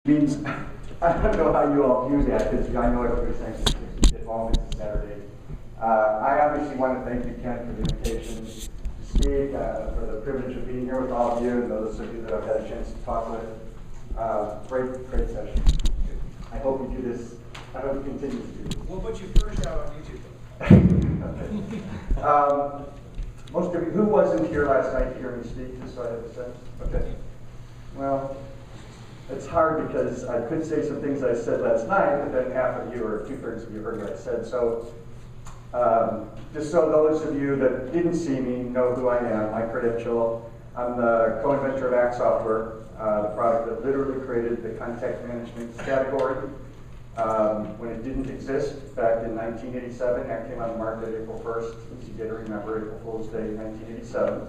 means, I don't know how you all view that, because I know everybody's saying it's home, it's Saturday. I obviously want to thank you, Ken, for the invitation to speak, for the privilege of being here with all of you, and those of you that I've had a chance to talk with. Great session. I hope you do this. I hope you continue to do this. We'll put you first out on YouTube. Okay. Most of you, who wasn't here last night to hear me speak, just so I have a sense? Okay. Well, it's hard because I could say some things I said last night, but then half of you or 2/3 of you heard what I said. So, just so those of you that didn't see me know who I am, my credential, I'm the co-inventor of Act Software, the product that literally created the contact management category. When it didn't exist back in 1987, that came on the market April 1st. You get to remember April Fool's Day, 1987.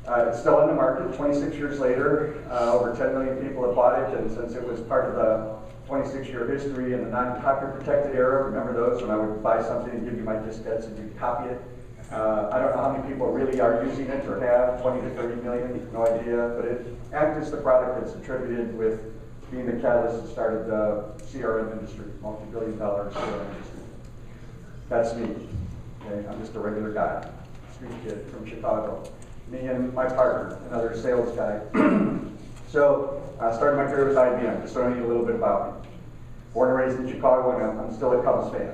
It's still on the market 26 years later. Over 10 million people have bought it, and since it was part of the 26-year history in the non-copy protected era, remember those when I would buy something and give you my diskettes and you'd copy it? I don't know how many people really are using it or have, 20 to 30 million, no idea, but Act is the product that's attributed with being the catalyst that started the CRM industry, multi-billion-dollar CRM industry. That's me. Okay? I'm just a regular guy, street kid from Chicago. Me and my partner, another sales guy. So I started my career with IBM, just showing you a little bit about me. Born and raised in Chicago, and I'm still a Cubs fan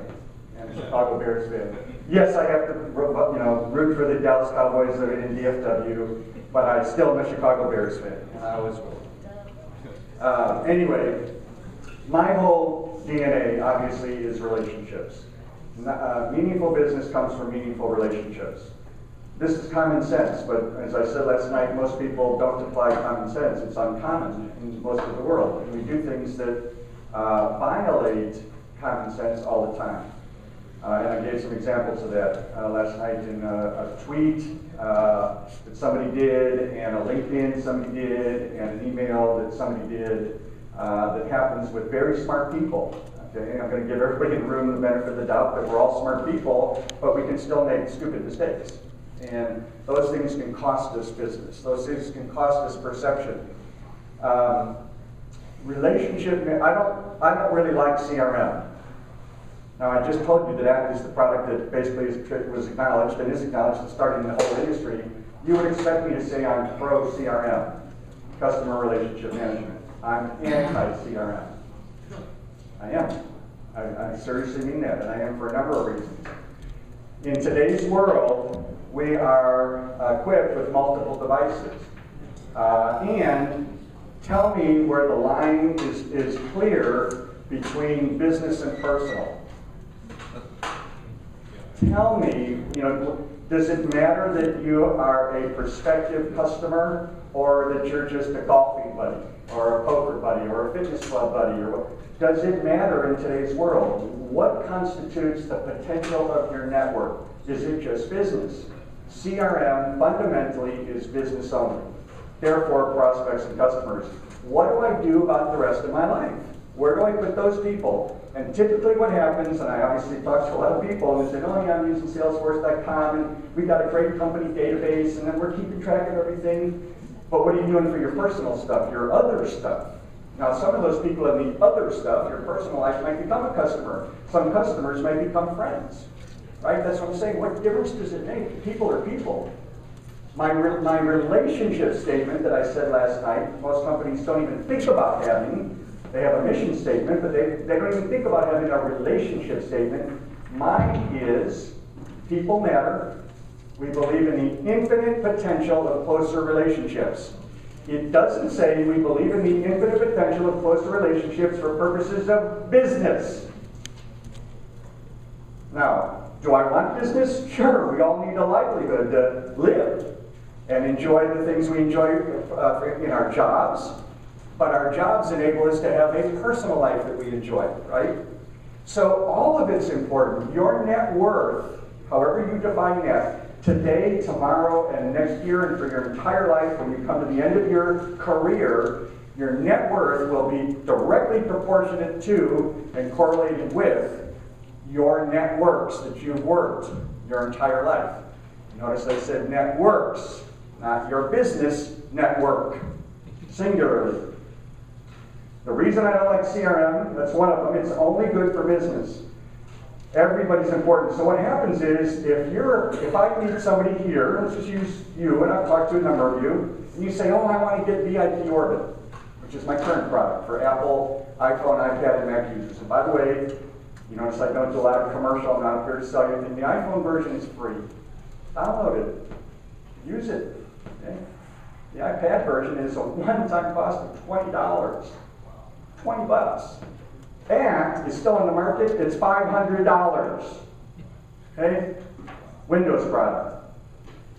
and a Chicago Bears fan. Yes, I have to root for the Dallas Cowboys that are in DFW, but I still am a Chicago Bears fan, and I always will. Anyway, my whole DNA, obviously, is relationships. Meaningful business comes from meaningful relationships. This is common sense, but as I said last night, most people don't apply common sense. It's uncommon in most of the world. And we do things that violate common sense all the time. And I gave some examples of that last night in a tweet that somebody did, and a LinkedIn somebody did, and an email that somebody did that happens with very smart people. Okay? I'm going to give everybody in the room the benefit of the doubt that we're all smart people, but we can still make stupid mistakes. And those things can cost us business. Those things can cost us perception. Relationship, I don't really like CRM. Now, I just told you that Act is the product that basically was acknowledged and is acknowledged and starting in the whole industry. You would expect me to say I'm pro CRM, customer relationship management. I'm anti-CRM. I am. I seriously mean that, and I am for a number of reasons. In today's world, we are equipped with multiple devices. And tell me where the line is clear between business and personal. Tell me, does it matter that you are a prospective customer or that you're just a golfing buddy or a poker buddy or a fitness club buddy? Or what? Does it matter in today's world? What constitutes the potential of your network? Is it just business? CRM fundamentally is business only. Therefore, prospects and customers. What do I do about the rest of my life? Where do I put those people? And typically what happens, and I obviously talk to a lot of people, and they say, oh yeah, I'm using Salesforce.com, and we've got a great company database, and then we're keeping track of everything. But what are you doing for your personal stuff, your other stuff? Now, some of those people in the other stuff, your personal life, might become a customer. Some customers may become friends. Right? That's what I'm saying. What difference does it make? People are people. My relationship statement that I said last night, most companies don't even think about having. They have a mission statement, but they don't even think about having a relationship statement. Mine is, people matter. We believe in the infinite potential of closer relationships. It doesn't say we believe in the infinite potential of closer relationships for purposes of business. Now, do I want business? Sure, we all need a livelihood to live and enjoy the things we enjoy in our jobs. But our jobs enable us to have a personal life that we enjoy, right? So all of it's important. Your net worth, however you define that, today, tomorrow, and next year, and for your entire life, when you come to the end of your career, your net worth will be directly proportionate to and correlated with your networks that you've worked your entire life. Notice I said networks, not your business network, singularly. The reason I don't like CRM, that's one of them, it's only good for business. Everybody's important. So what happens is, if I meet somebody here, let's just use you, and I've talked to a number of you, and you say, oh, I want to get VIPorbit, which is my current product for Apple, iPhone, iPad, and Mac users. And by the way, you notice I don't do a lot of commercial, I'm not here to sell you anything. The iPhone version is free. Download it. Use it. Okay? The iPad version is a one-time cost of $20. 20 bucks. And is still on the market, it's $500. Okay? Windows product.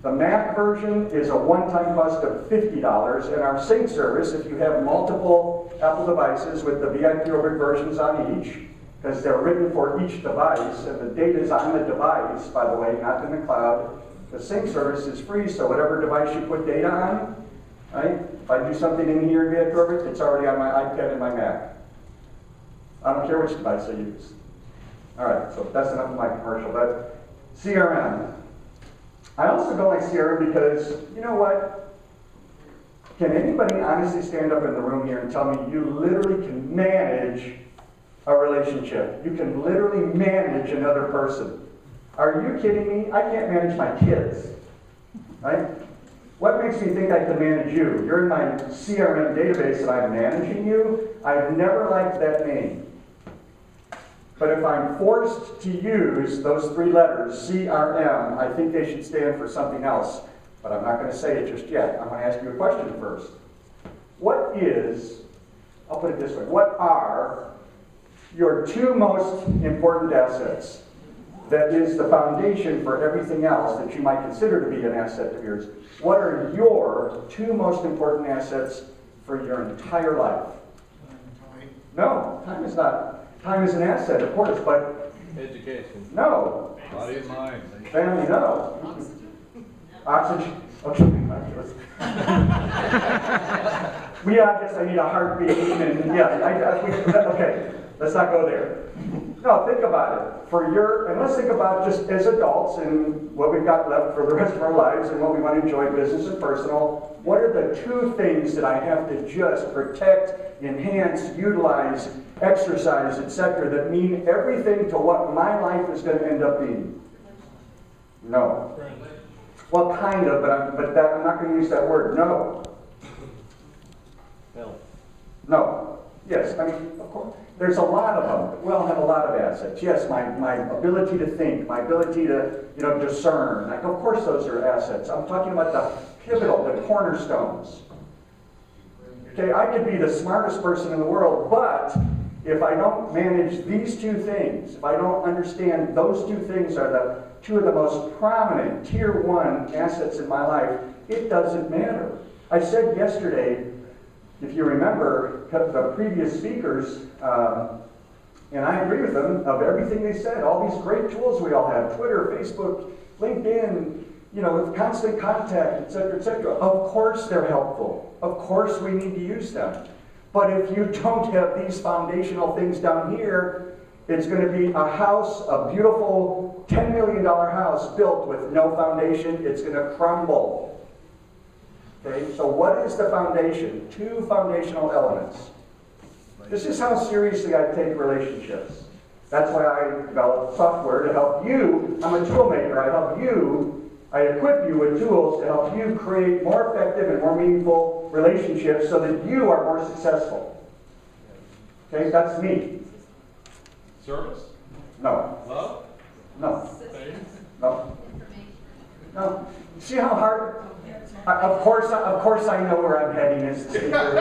The Mac version is a one-time cost of $50, and our sync service, if you have multiple Apple devices with the VIPorbit versions on each, because they're written for each device, and the data is on the device, by the way, not in the cloud. The sync service is free, so whatever device you put data on, right? If I do something in here in VIPorbit, it's already on my iPad and my Mac. I don't care which device I use. All right, so that's enough of my commercial. But CRM. I also don't like CRM because, you know what? Can anybody honestly stand up in the room here and tell me you literally can manage a relationship? You can literally manage another person. Are you kidding me? I can't manage my kids, right? What makes me think I can manage you? You're in my CRM database and I'm managing you? I've never liked that name. But if I'm forced to use those three letters, CRM, I think they should stand for something else. But I'm not going to say it just yet. I'm going to ask you a question first. What is, I'll put it this way, what are your two most important assets? That is the foundation for everything else that you might consider to be an asset of yours. What are your two most important assets for your entire life? No, time is not. Time is an asset, of course, but... Education. No. Body and mind. Family, no. Oxygen. Okay. I guess I need a heartbeat, and yeah, okay. Let's not go there. No, think about it. And let's think about just as adults and what we've got left for the rest of our lives and what we want to enjoy, business and personal. What are the two things that I have to just protect, enhance, utilize, exercise, etc., that mean everything to what my life is going to end up being? No. Well, kind of, but I'm not going to use that word. No. No. Yes, I mean, of course. There's a lot of them. We all have a lot of assets. Yes, my ability to think, my ability to discern. Like, of course those are assets. I'm talking about the pivotal, the cornerstones. Okay, I could be the smartest person in the world, but if I don't manage these two things, if I don't understand those two things are the two of the most prominent tier 1 assets in my life, it doesn't matter. I said yesterday, if you remember the previous speakers, and I agree with them, of everything they said, all these great tools we all have, Twitter, Facebook, LinkedIn, with constant contact, etc., etc. Of course they're helpful. Of course we need to use them. But if you don't have these foundational things down here, it's going to be a house, a beautiful $10 million house built with no foundation. It's going to crumble. Okay, so what is the foundation? Two foundational elements. This is how seriously I take relationships. That's why I develop software to help you. I'm a tool maker. I help you. I equip you with tools to help you create more effective and more meaningful relationships so that you are more successful. Okay, that's me. Service? No. Love? No. Faith? No. No. See how hard? Of course I know where I'm heading as a speaker.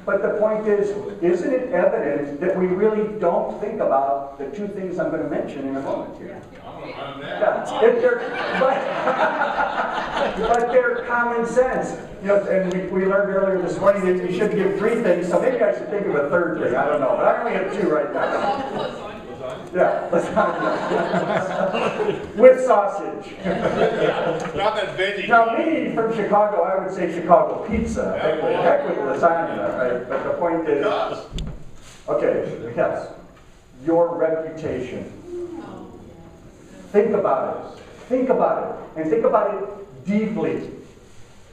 But the point is, isn't it evident that we really don't think about the two things I'm going to mention in a moment here? But they're common sense. And we learned earlier this morning that you should give three things, so maybe I should think of a third thing. I don't know, but I only have two right now. Yeah, with sausage. Not that veggie. Now, me from Chicago, I would say Chicago pizza. Heck with lasagna, right? But the point is, okay, yes, your reputation. Think about it. Think about it. And think about it deeply.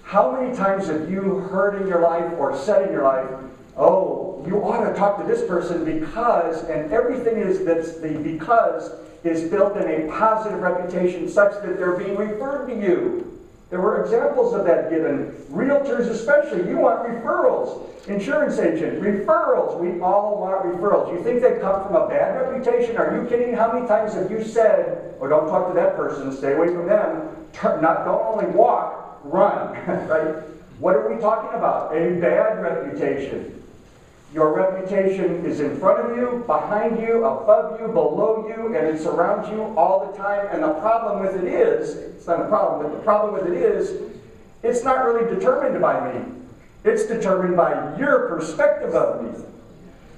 How many times have you heard in your life or said in your life, oh, you ought to talk to this person because, and everything is that's the because is built in a positive reputation such that they're being referred to you. There were examples of that given. Realtors especially, you want referrals. Insurance agent, referrals. We all want referrals. You think they come from a bad reputation? Are you kidding? How many times have you said, oh, don't talk to that person, stay away from them. Don't only walk, run, right? What are we talking about? A bad reputation. Your reputation is in front of you, behind you, above you, below you, and it surrounds you all the time. And the problem with it is, it's not a problem, but the problem with it is, it's not really determined by me. It's determined by your perspective of me.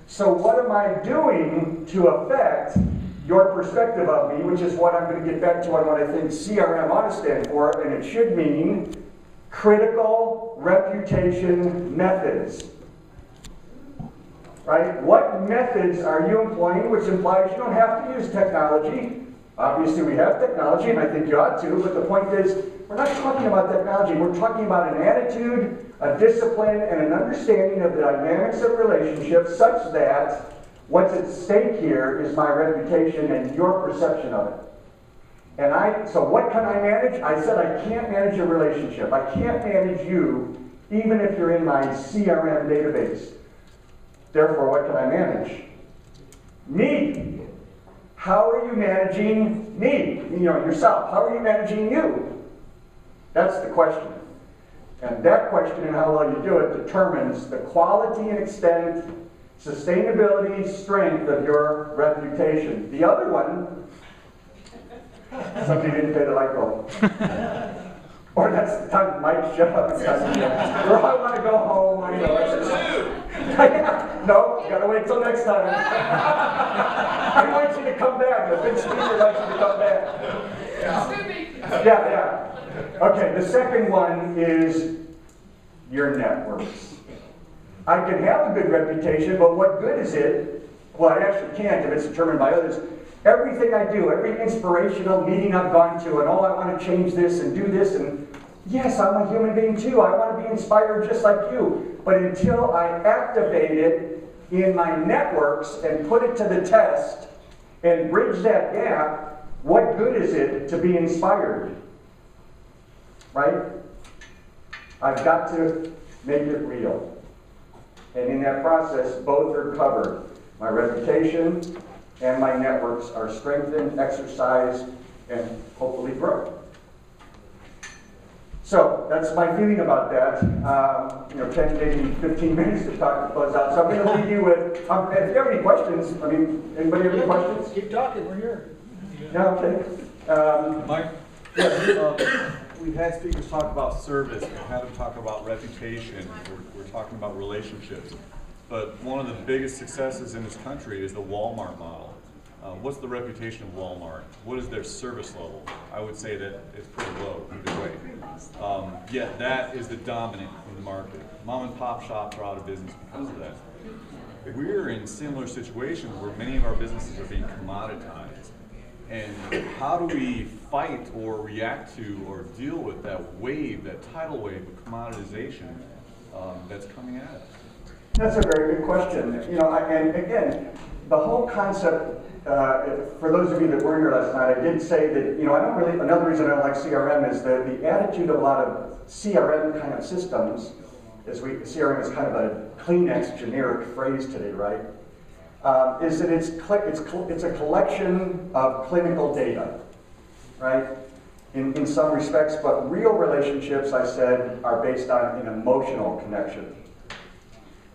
So what am I doing to affect your perspective of me, which is what I'm going to get back to on what I think CRM ought to stand for, and it should mean critical reputation methods. Right? What methods are you employing, which implies you don't have to use technology. Obviously we have technology, and I think you ought to, but the point is, we're not talking about technology. We're talking about an attitude, a discipline, and an understanding of the dynamics of relationships such that what's at stake here is my reputation and your perception of it. And so what can I manage? I said I can't manage a relationship. I can't manage you, even if you're in my CRM database. Therefore, what can I manage? Me. How are you managing me? Yourself. How are you managing you? That's the question. And that question and how well you do it determines the quality and extent, sustainability, strength of your reputation. The other one, somebody didn't pay the light bill. Or that's the time Mike shut up and says, or I want to go home. I know. No, you gotta wait till next time. I want you to come back. The big speaker wants you to come back. Yeah. Okay, the second one is your networks. I can have a good reputation, but what good is it? Well, I actually can't if it's determined by others. Everything I do, every inspirational meeting I've gone to, and I want to change this and do this, and yes, I'm a human being too. I want to be inspired just like you. But until I activate it in my networks and put it to the test and bridge that gap, what good is it to be inspired? Right? I've got to make it real. And in that process, both are covered. My reputation and my networks are strengthened, exercised, and hopefully grow. So that's my feeling about that. 10, maybe 15 minutes to talk to close out. So I'm going to leave you with, if you have any questions, anybody have any questions? Keep talking, we're here. Yeah, okay. Mike? Yeah, we've had speakers talk about service, we've had them talk about reputation, we're talking about relationships. But one of the biggest successes in this country is the Walmart model. What's the reputation of Walmart? What is their service level? I would say that it's pretty low either way. Yet that is the dominant in the market. Mom and pop shops are out of business because of that. We're in similar situations where many of our businesses are being commoditized. And how do we fight or react to or deal with that wave, that tidal wave of commoditization that's coming at us? That's a very good question. And again, the whole concept, for those of you that weren't here last night, I did say that, another reason I don't like CRM is that the attitude of a lot of CRM kind of systems, CRM is kind of a Kleenex generic phrase today, right? Is that it's a collection of clinical data, right? In some respects, but real relationships, I said, are based on an emotional connection.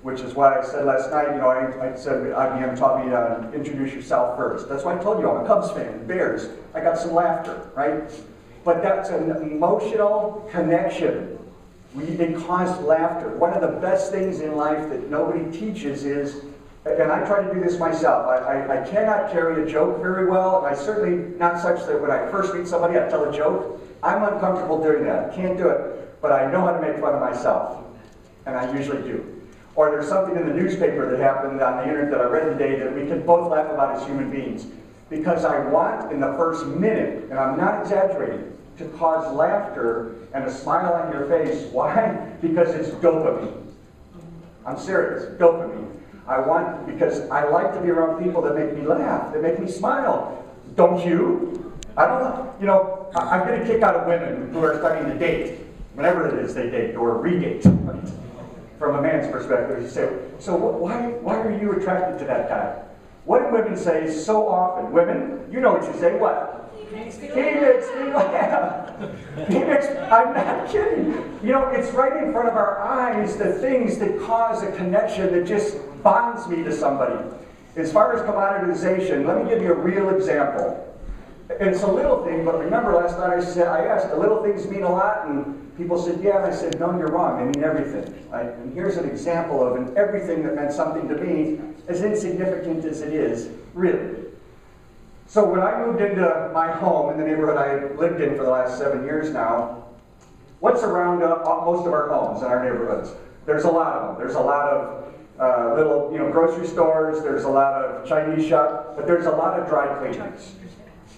Which is why I said last night, I said IBM taught me to introduce yourself first. That's why I told you I'm a Cubs fan, Bears. I got some laughter, right? But that's an emotional connection. It caused laughter. One of the best things in life that nobody teaches is, and I try to do this myself, I cannot carry a joke very well, and I certainly not such that when I first meet somebody I tell a joke. I'm uncomfortable doing that. I can't do it, but I know how to make fun of myself, and I usually do. Or there's something in the newspaper that happened on the internet that I read today that we can both laugh about as human beings. Because I want, in the first minute, and I'm not exaggerating, to cause laughter and a smile on your face. Why? Because it's dopamine. I'm serious, dopamine. Because I like to be around people that make me laugh, that make me smile. Don't you? I don't know. You know, I get a kick out of women who are starting to date, whenever it is they date, or redate. Right? From a man's perspective, you say, so why are you attracted to that guy? What do women say so often? Women, you know what you say, what? He makes me laugh. I'm not kidding. You know, it's right in front of our eyes, the things that cause a connection that just bonds me to somebody. As far as commoditization, let me give you a real example. And it's a little thing, but remember last night I asked, the little things mean a lot? And people said, yeah, and I said, no, you're wrong, they mean everything. Right? And here's an example of an everything that meant something to me, as insignificant as it is, really. So when I moved into my home in the neighborhood I lived in for the last 7 years now, what's around most of our homes in our neighborhoods? There's a lot of them. There's a lot of little, grocery stores. There's a lot of Chinese shops, but there's a lot of dry cleaners.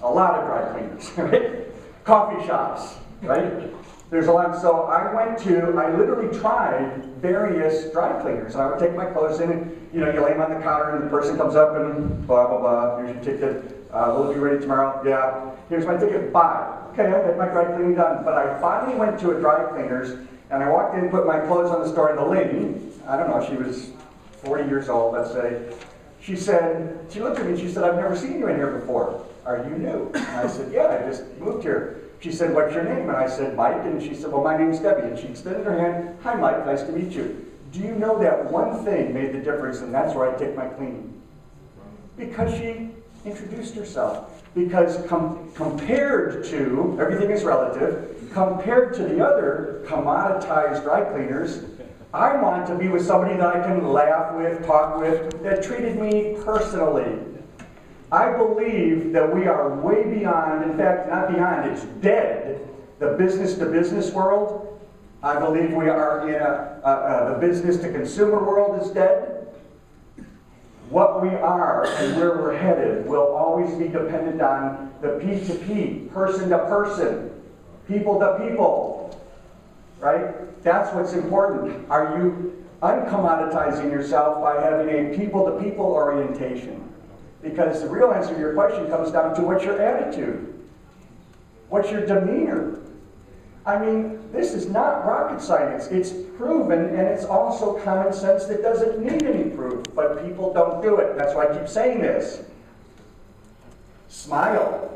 A lot of dry cleaners, right? Coffee shops, right? There's a lot. So I literally tried various dry cleaners. And I would take my clothes in and, you lay them on the counter and the person comes up and blah, blah, blah. Here's your ticket. Will it be ready tomorrow? Yeah. Here's my ticket. Bye. Okay, I had my dry cleaning done. But I finally went to a dry cleaners and I walked in, put my clothes on the store, and the lady, I don't know, she was 40 years old, let's say. She looked at me and she said, I've never seen you in here before. Are you new? And I said, yeah, I just moved here. She said, what's your name? And I said, Mike. And she said, well, my name's Debbie. And she extended her hand. Hi, Mike. Nice to meet you. Do you know that one thing made the difference, and that's where I take my cleaning? Because she introduced herself. Because compared to, everything is relative, compared to the other commoditized dry cleaners, I want to be with somebody that I can laugh with, talk with, that treated me personally. I believe that we are way beyond, in fact, not beyond, it's dead, the business-to-business world. I believe we are in the business-to-consumer world is dead. What we are and where we're headed will always be dependent on the P2P, person-to-person, people-to-people, right? That's what's important. Are you uncommoditizing yourself by having a people-to-people orientation? Because the real answer to your question comes down to what's your attitude? What's your demeanor? I mean, this is not rocket science. It's proven, and it's also common sense that doesn't need any proof. But people don't do it. That's why I keep saying this. Smile.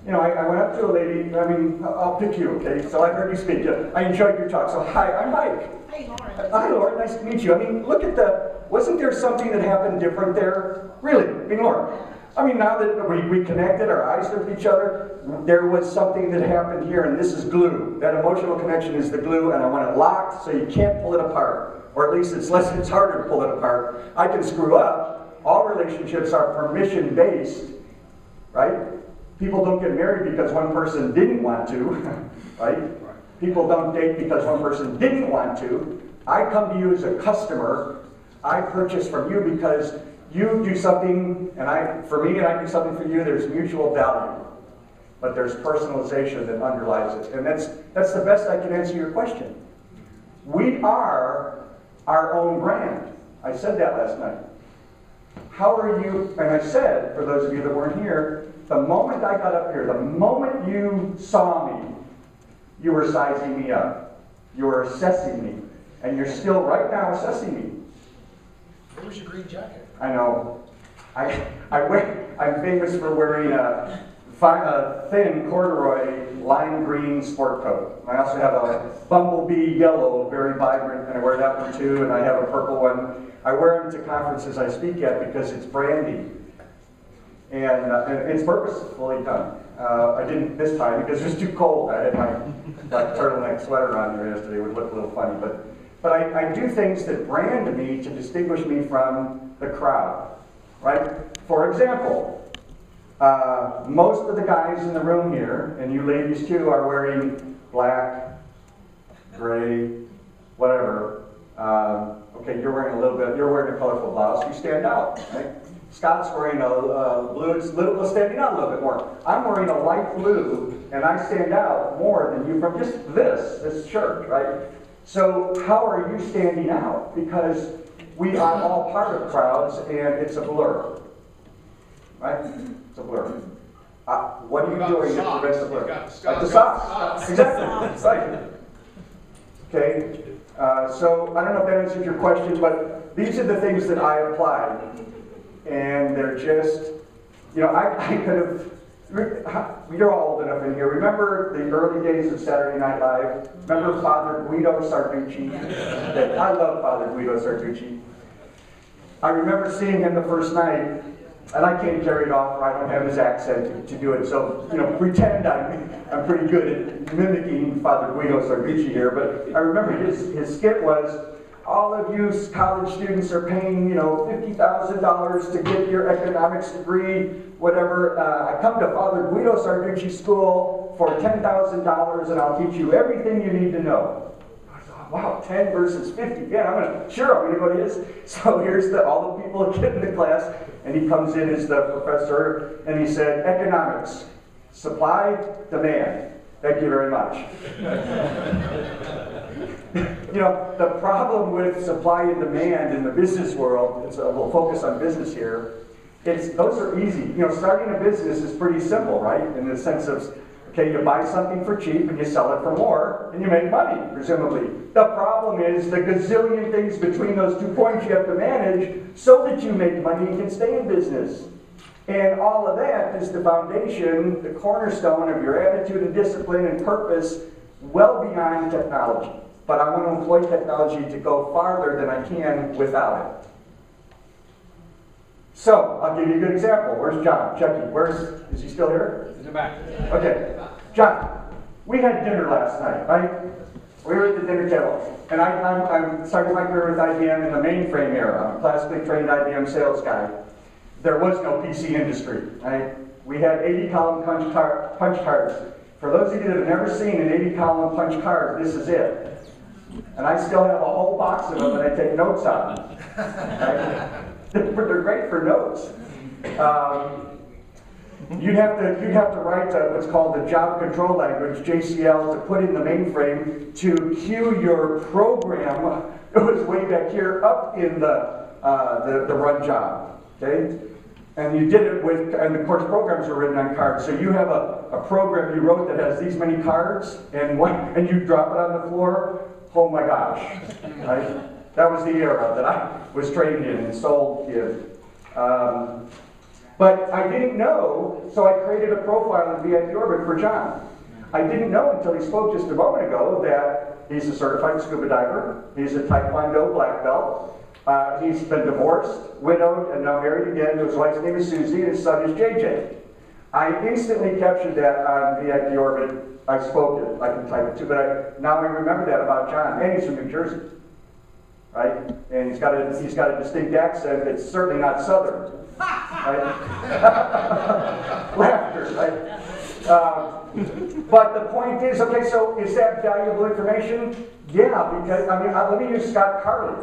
I went up to a lady, I'll pick you, okay? So I heard you speak. I enjoyed your talk. So hi, I'm Mike. Hey, Lauren. Hi, Lauren. Nice to meet you. Look at wasn't there something that happened different there? Really, Lauren. Now that we connected, our eyes with each other, there was something that happened here, and this is glue. That emotional connection is the glue, and I want it locked so you can't pull it apart. Or at least it's harder to pull it apart. I can screw up. All relationships are permission-based, right? People don't get married because one person didn't want to, right? People don't date because one person didn't want to. I come to you as a customer. I purchase from you because you do something, for me, and I do something for you. There's mutual value, but there's personalization that underlies it, and that's the best I can answer your question. We are our own brand. I said that last night. How are you? And I said, for those of you that weren't here, the moment I got up here, the moment you saw me, you were sizing me up. You were assessing me, and you're still right now assessing me. Where's your green jacket? I know. I'm famous for wearing a thin corduroy lime green sport coat. I also have a bumblebee yellow, very vibrant, and I wear that one too, and I have a purple one. I wear them to conferences I speak at because it's brandy. And it's purposefully done. I didn't this time because it was too cold. I had my turtleneck sweater on here yesterday. It would look a little funny, but I do things that brand me to distinguish me from the crowd, right? For example, most of the guys in the room here, and you ladies too, are wearing black, gray, whatever. Okay, you're wearing a colorful blouse. You stand out, right? Scott's wearing a blue, it's standing out a little bit more. I'm wearing a light blue, and I stand out more than you from just this shirt, right? So how are you standing out? Because we are all part of crowds, and it's a blur, right? It's a blur. What are you doing to prevent the blur? Like the socks. Exactly. Right. Okay. So I don't know if that answers your question, but these are the things that I applied. And they're just, you know, I could have, you're all old enough in here. Remember the early days of Saturday Night Live? Remember Father Guido Sarducci? I love Father Guido Sarducci. I remember seeing him the first night, and I can't carry it off, or I don't have his accent to do it. So, you know, pretend I'm pretty good at mimicking Father Guido Sarducci here. But I remember his skit was, all of you college students are paying, you know, $50,000 to get your economics degree, whatever. I come to Father Guido Sarducci School for $10,000 and I'll teach you everything you need to know. I thought, wow, 10 versus 50. Yeah, I'm gonna go to his. So here's all the people that get in the class, and he comes in as the professor, and he said, economics, supply, demand. Thank you very much. You know, the problem with supply and demand in the business world, we'll focus on business here, those are easy. You know, starting a business is pretty simple, right? In the sense of, okay, you buy something for cheap and you sell it for more, and you make money, presumably. The problem is the gazillion things between those 2 points you have to manage so that you make money and can stay in business. And all of that is the foundation, the cornerstone of your attitude and discipline and purpose well beyond technology. But I want to employ technology to go farther than I can without it. So, I'll give you a good example. Where's John? Chucky, is he still here? In the back. Okay. John, we had dinner last night, right? We were at the dinner table. And I'm starting my career with IBM in the mainframe era. I'm a classically trained IBM sales guy. There was no PC industry, right? We had 80-column punch cards. For those of you that have never seen an 80-column punch card, this is it. And I still have a whole box of them that I take notes on. Right? They're great for notes. You'd have to write what's called the job control language, JCL, to put in the mainframe to queue your program. It was way back here up in the run job. Okay? And you did it and of course programs are written on cards. So you have a program you wrote that has these many cards, and you drop it on the floor. Oh my gosh, right? That was the era that I was trained in and sold in. But I didn't know, so I created a profile in VIPorbit for John. I didn't know until he spoke just a moment ago that he's a certified scuba diver, he's a Taekwondo black belt, he's been divorced, widowed, and now married again. His wife's name is Susie, and his son is JJ. I instantly captured that on VIPorbit. I spoke it. I can type it too, but now I remember that about John. And he's from New Jersey, right? And he's got a distinct accent. It's certainly not Southern, right? Laughter, right? But the point is, okay, so is that valuable information? Yeah, because let me use Scott Carley.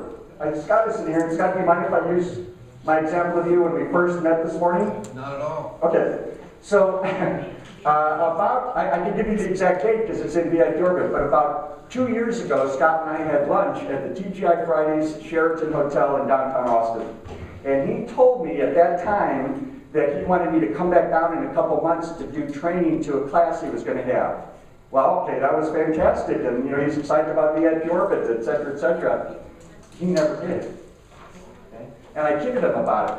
Scott is in here, and Scott, do you mind if I use my example of you when we first met this morning? Not at all. Okay, so I can give you the exact date because it's in VIPorbit, but about 2 years ago, Scott and I had lunch at the TGI Fridays Sheraton Hotel in downtown Austin. And he told me at that time that he wanted me to come back down in a couple months to do training to a class he was going to have. Well, okay, that was fantastic, and you know he's excited about VIPorbit, et cetera, et cetera. He never did. Okay? And I kidded him about it.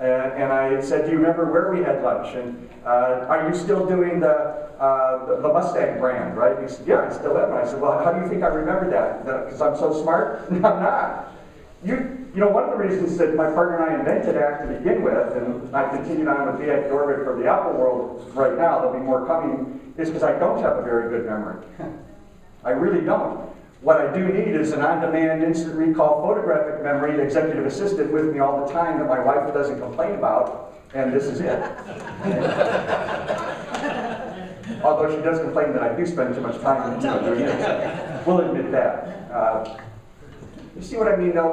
And I said, do you remember where we had lunch? And are you still doing the Mustang brand, right? He said, yeah, I still am. And I said, well, how do you think I remember that? Because I'm so smart? No, I'm not. You know, one of the reasons that my partner and I invented ACT to begin with, and I continued on with VIPorbit for the Apple world right now, there'll be more coming, is because I don't have a very good memory. I really don't. What I do need is an on-demand, instant recall photographic memory executive assistant with me all the time that my wife doesn't complain about, and this is it. Although she does complain that I do spend too much time doing this. We'll admit that. You see what I mean, though?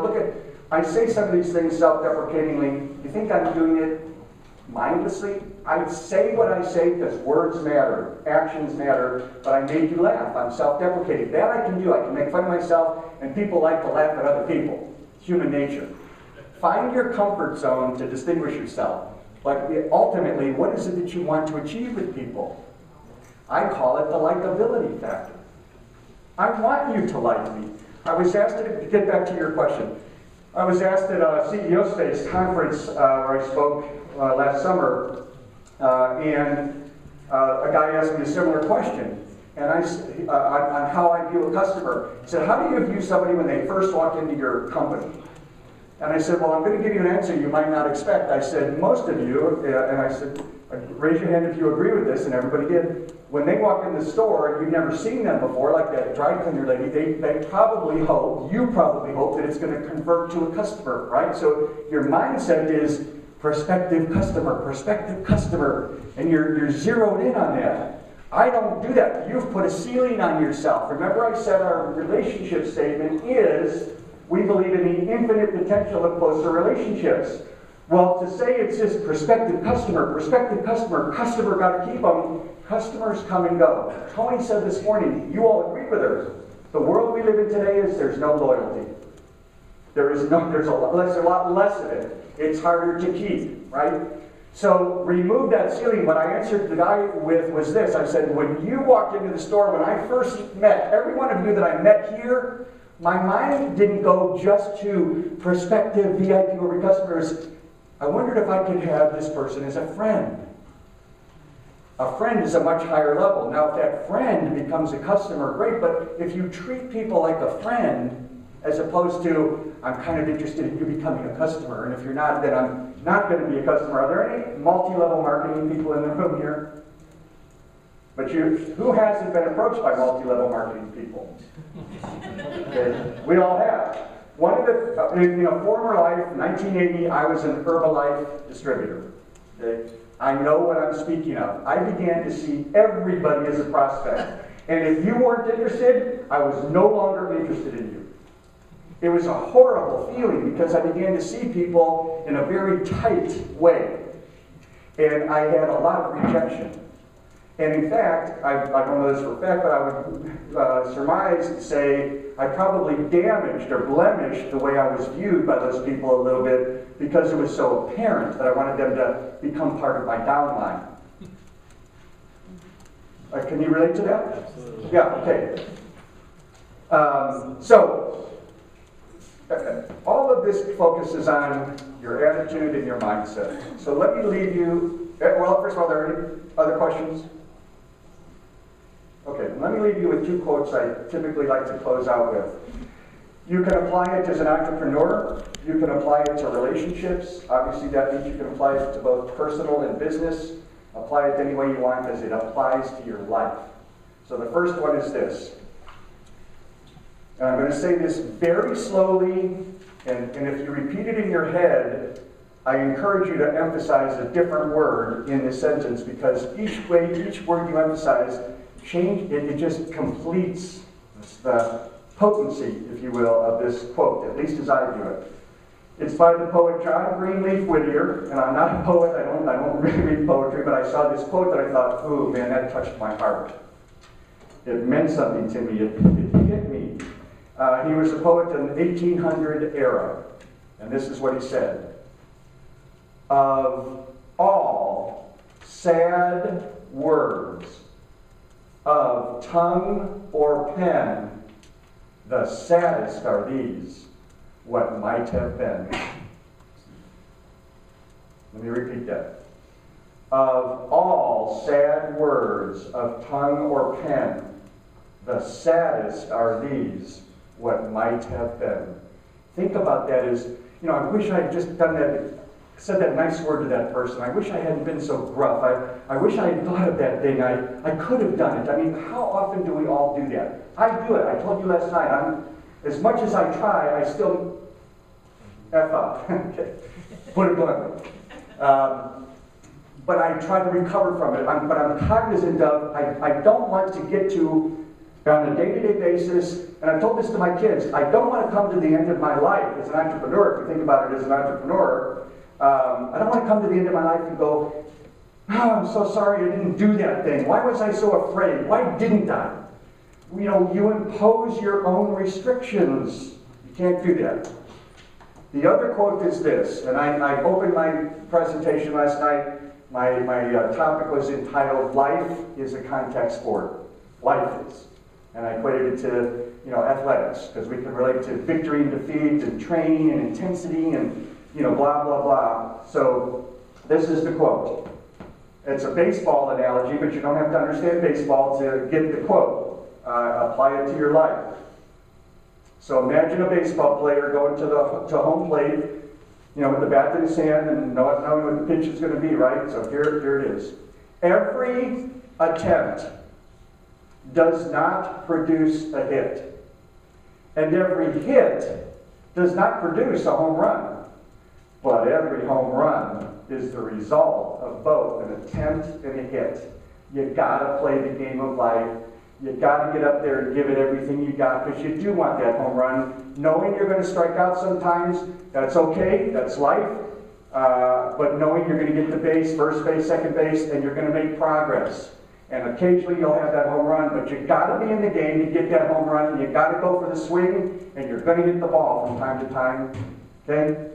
I say some of these things self-deprecatingly. You think I'm doing it mindlessly? I say what I say because words matter, actions matter, but I made you laugh. I'm self-deprecating. That I can do. I can make fun of myself, and people like to laugh at other people. Human nature. Find your comfort zone to distinguish yourself. But ultimately, what is it that you want to achieve with people? I call it the likability factor. I want you to like me. I was asked to get back to your question. I was asked at a CEO Space conference where I spoke last summer, and a guy asked me a similar question, and on how I view a customer. He said, "How do you view somebody when they first walk into your company?" And I said, "Well, I'm going to give you an answer you might not expect." I said, "Most of you," and I said, "Raise your hand if you agree with this," and everybody did. When they walk in the store and you've never seen them before, like that dry cleaner lady, they probably hope, you probably hope that it's going to convert to a customer, right? So your mindset is prospective customer, and you're zeroed in on that. I don't do that. You've put a ceiling on yourself. Remember I said our relationship statement is, we believe in the infinite potential of closer relationships. Well, to say it's just prospective customer, customer got to keep them, customers come and go. Tony said this morning, you all agree with her. The world we live in today is there's no loyalty. There's a lot less of it. It's harder to keep, right? So remove that ceiling. What I answered the guy with was this. I said, when you walked into the store, when I first met, every one of you that I met here, my mind didn't go just to prospective VIPorbit customers. I wondered if I could have this person as a friend. A friend is a much higher level. Now, if that friend becomes a customer, great, but if you treat people like a friend, as opposed to, I'm kind of interested in you becoming a customer, and if you're not, then I'm not going to be a customer. Are there any multi-level marketing people in the room here? But who hasn't been approached by multi-level marketing people? Okay. We all have. One of the, in a former life, 1980, I was an Herbalife distributor. Okay. I know what I'm speaking of. I began to see everybody as a prospect. And if you weren't interested, I was no longer interested in you. It was a horrible feeling because I began to see people in a very tight way. And I had a lot of rejection. And in fact, I don't know this for a fact, but I would surmise to say I probably damaged or blemished the way I was viewed by those people a little bit because it was so apparent that I wanted them to become part of my downline. Can you relate to that? Absolutely. Yeah, okay. All of this focuses on your attitude and your mindset. So let me leave you, well, first of all, are there any other questions? Okay, let me leave you with two quotes I typically like to close out with. You can apply it as an entrepreneur. You can apply it to relationships. Obviously, that means you can apply it to both personal and business. Apply it any way you want because it applies to your life. So the first one is this. And I'm going to say this very slowly, and if you repeat it in your head, I encourage you to emphasize a different word in this sentence because each word you emphasize, it just completes the potency, if you will, of this quote, at least as I view it. It's by the poet John Greenleaf Whittier, and I'm not a poet, I don't really read poetry, but I saw this quote that I thought, oh man, that touched my heart. It meant something to me, it hit me. He was a poet in the 1800 era, and this is what he said. Of all sad words of tongue or pen, the saddest are these, what might have been. Let me repeat that. Of all sad words of tongue or pen, the saddest are these, what might have been. Think about that as, I wish I had just done that, said that nice word to that person. I wish I hadn't been so gruff. I wish I had thought of that thing. I could have done it. I mean, how often do we all do that? I do it. I told you last night, as much as I try, I still F up. Okay. Put it bluntly. But I try to recover from it. But I'm cognizant of, I don't want to get to on a day-to-day basis, and I've told this to my kids, I don't want to come to the end of my life as an entrepreneur, if you think about it as an entrepreneur, I don't want to come to the end of my life and go, oh, I'm so sorry I didn't do that thing. Why was I so afraid? Why didn't I? You know, you impose your own restrictions. You can't do that. The other quote is this, and I opened my presentation last night. My topic was entitled, Life is a Contact Sport. Life is. And I equated it to, athletics, because we can relate to victory and defeat and training and intensity and, blah, blah, blah. So this is the quote. It's a baseball analogy, but you don't have to understand baseball to get the quote. Apply it to your life. So imagine a baseball player going to home plate, with the bat in his hand and not knowing what the pitch is going to be, right? So here it is. Every attempt does not produce a hit. And every hit does not produce a home run. But every home run is the result of both an attempt and a hit. You gotta play the game of life. You gotta get up there and give it everything you got, because you do want that home run. Knowing you're gonna strike out sometimes, that's okay, that's life. But knowing you're gonna get to base, first base, second base, and you're gonna make progress. And occasionally you'll have that home run, but you gotta be in the game to get that home run, and you gotta go for the swing, and you're gonna hit the ball from time to time. Okay?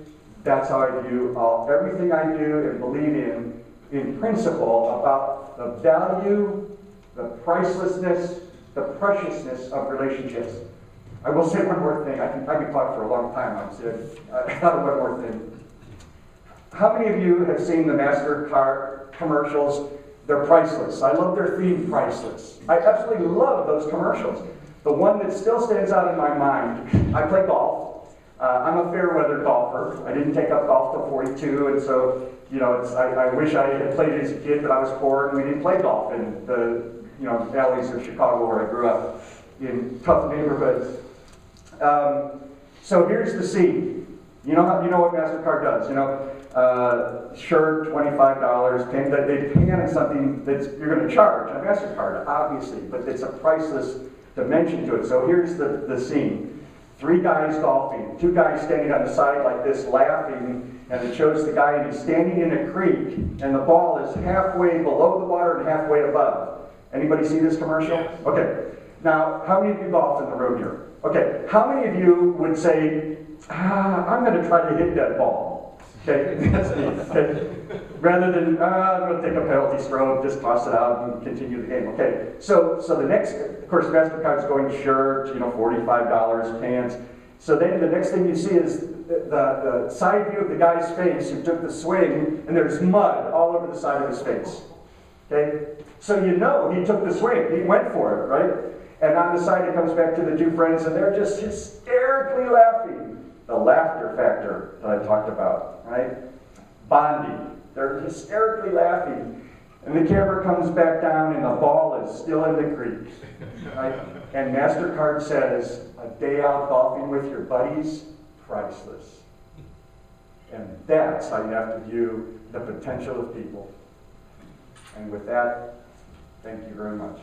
That's how I view everything I do and believe in principle, about the value, the pricelessness, the preciousness of relationships. I will say one more thing. I could talk for a long time. I thought of one more thing. How many of you have seen the MasterCard commercials? They're priceless. I love their theme, priceless. I absolutely love those commercials. The one that still stands out in my mind, I play golf. I'm a fair weather golfer. I didn't take up golf till 42, and so, I wish I had played it as a kid, but I was poor and we didn't play golf in the, valleys of Chicago where I grew up, in tough neighborhoods. So here's the scene. You know what MasterCard does, shirt, $25, they pay on something that you're going to charge on MasterCard, obviously, but it's a priceless dimension to it. So here's the scene. 3 guys golfing, 2 guys standing on the side like this laughing, and it shows the guy, and he's standing in a creek, and the ball is halfway below the water and halfway above. Anybody see this commercial? Okay. Now, how many of you golf in the room here? Okay. How many of you would say, I'm going to try to hit that ball? Okay. That's me. Okay. Rather than, I'm going to take a penalty stroke, just toss it out and continue the game. Okay. So the next, of course, MasterCard's going shirt, $45, pants. So then the next thing you see is the side view of the guy's face who took the swing, and there's mud all over the side of his face. Okay? So he took the swing. He went for it, right? And on the side, it comes back to the 2 friends, and they're just hysterically laughing. The laughter factor that I talked about, right? Bonding. They're hysterically laughing. And the camera comes back down, and the ball is still in the creek, right? And MasterCard says, a day out golfing with your buddies, priceless. And that's how you have to view the potential of people. And with that, thank you very much.